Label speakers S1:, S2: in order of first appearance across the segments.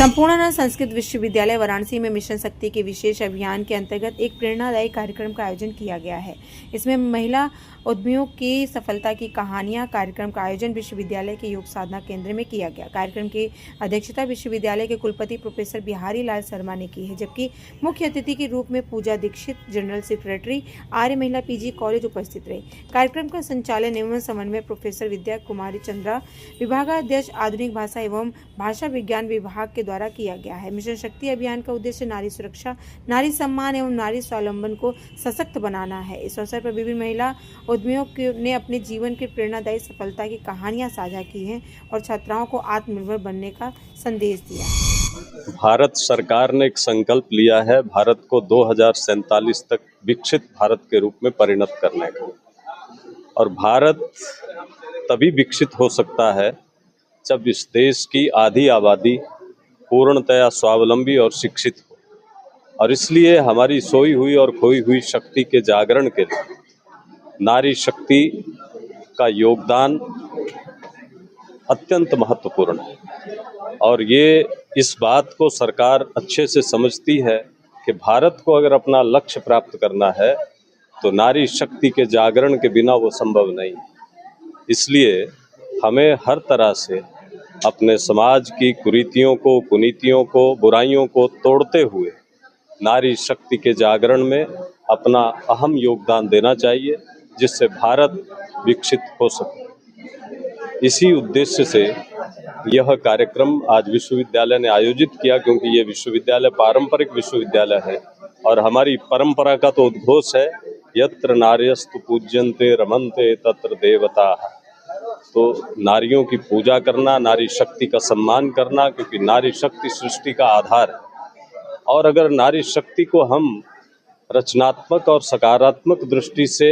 S1: संपूर्ण संस्कृत विश्वविद्यालय वाराणसी में मिशन शक्ति के विशेष अभियान के अंतर्गत एक प्रेरणादायी कार्यक्रम का आयोजन किया गया है। इसमें महिला उद्यमियों की सफलता की कहानियां। कार्यक्रम का आयोजन विश्वविद्यालय के योग साधना केंद्र में किया गया। कार्यक्रम की अध्यक्षता विश्वविद्यालय के कुलपति प्रोफेसर बिहारी लाल शर्मा ने की है, जबकि मुख्य अतिथि के रूप में पूजा दीक्षित, जनरल सेक्रेटरी, आर्य महिला पीजी कॉलेज उपस्थित रहे। कार्यक्रम का संचालन एवं समन्वय प्रोफेसर विद्या कुमारी चंद्रा, विभागाध्यक्ष आधुनिक भाषा एवं भाषा विज्ञान विभाग के द्वारा किया गया है। मिशन शक्ति अभियान का उद्देश्य नारी सुरक्षा, नारी सम्मान एवं नारी स्वावलंबन को सशक्त बनाना है। इस अवसर पर विभिन्न महिला उद्यमियों ने अपने जीवन की प्रेरणादायी सफलता की कहानियां साझा की हैं और छात्राओं को आत्मनिर्भर बनने का संदेश दिया।
S2: भारत सरकार ने एक संकल्प लिया है भारत को 2047 तक विकसित भारत के रूप में परिणत करने का। और भारत तभी विकसित हो सकता है जब इस देश की आधी आबादी पूर्णतया स्वावलंबी और शिक्षित हो। और इसलिए हमारी सोई हुई और खोई हुई शक्ति के जागरण के लिए नारी शक्ति का योगदान अत्यंत महत्वपूर्ण है। और ये इस बात को सरकार अच्छे से समझती है कि भारत को अगर अपना लक्ष्य प्राप्त करना है तो नारी शक्ति के जागरण के बिना वो संभव नहीं। इसलिए हमें हर तरह से अपने समाज की कुरीतियों को, कुनीतियों को, बुराइयों को तोड़ते हुए नारी शक्ति के जागरण में अपना अहम योगदान देना चाहिए, जिससे भारत विकसित हो सके। इसी उद्देश्य से यह कार्यक्रम आज विश्वविद्यालय ने आयोजित किया, क्योंकि ये विश्वविद्यालय पारंपरिक विश्वविद्यालय है और हमारी परंपरा का तो उद्घोष है, यत्र नार्यस्तु पूज्यन्ते रमन्ते तत्र देवताः। तो नारियों की पूजा करना, नारी शक्ति का सम्मान करना, क्योंकि नारी शक्ति सृष्टि का आधार है। और अगर नारी शक्ति को हम रचनात्मक और सकारात्मक दृष्टि से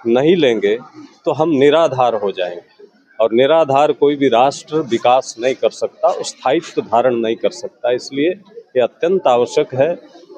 S2: नहीं लेंगे तो हम निराधार हो जाएंगे, और निराधार कोई भी राष्ट्र विकास नहीं कर सकता, स्थायित्व धारण नहीं कर सकता। इसलिए ये अत्यंत आवश्यक है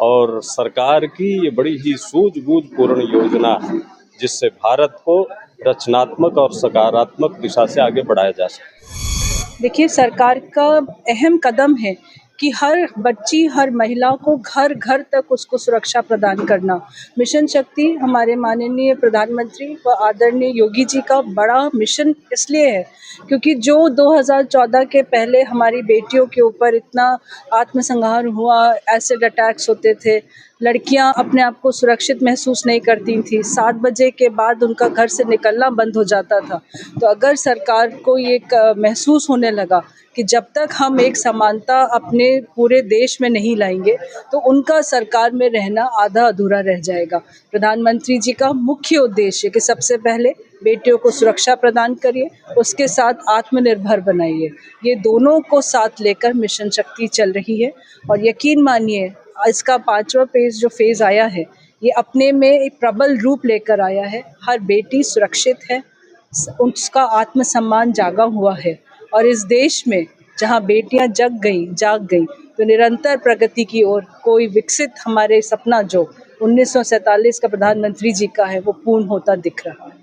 S2: और सरकार की ये बड़ी ही सूझबूझ पूर्ण योजना है, जिससे भारत को रचनात्मक और सकारात्मक दिशा से आगे बढ़ाया जा सके।
S3: देखिए, सरकार का अहम कदम है कि हर बच्ची, हर महिला को घर घर तक उसको सुरक्षा प्रदान करना। मिशन शक्ति हमारे माननीय प्रधानमंत्री व आदरणीय योगी जी का बड़ा मिशन इसलिए है क्योंकि जो 2014 के पहले हमारी बेटियों के ऊपर इतना आत्मसंहार हुआ, एसिड अटैक्स होते थे, लड़कियां अपने आप को सुरक्षित महसूस नहीं करती थी, 7 बजे के बाद उनका घर से निकलना बंद हो जाता था। तो अगर सरकार को ये महसूस होने लगा कि जब तक हम एक समानता अपने पूरे देश में नहीं लाएंगे तो उनका सरकार में रहना आधा अधूरा रह जाएगा। प्रधानमंत्री जी का मुख्य उद्देश्य कि सबसे पहले बेटियों को सुरक्षा प्रदान करिए, उसके साथ आत्मनिर्भर बनाइए। ये दोनों को साथ लेकर मिशन शक्ति चल रही है और यकीन मानिए इसका 5वां फेज़ आया है, ये अपने में एक प्रबल रूप लेकर आया है। हर बेटी सुरक्षित है, उसका आत्मसम्मान जागा हुआ है और इस देश में जहाँ बेटियां जाग गई तो निरंतर प्रगति की ओर कोई विकसित हमारे सपना जो 1947 का प्रधानमंत्री जी का है वो पूर्ण होता दिख रहा है।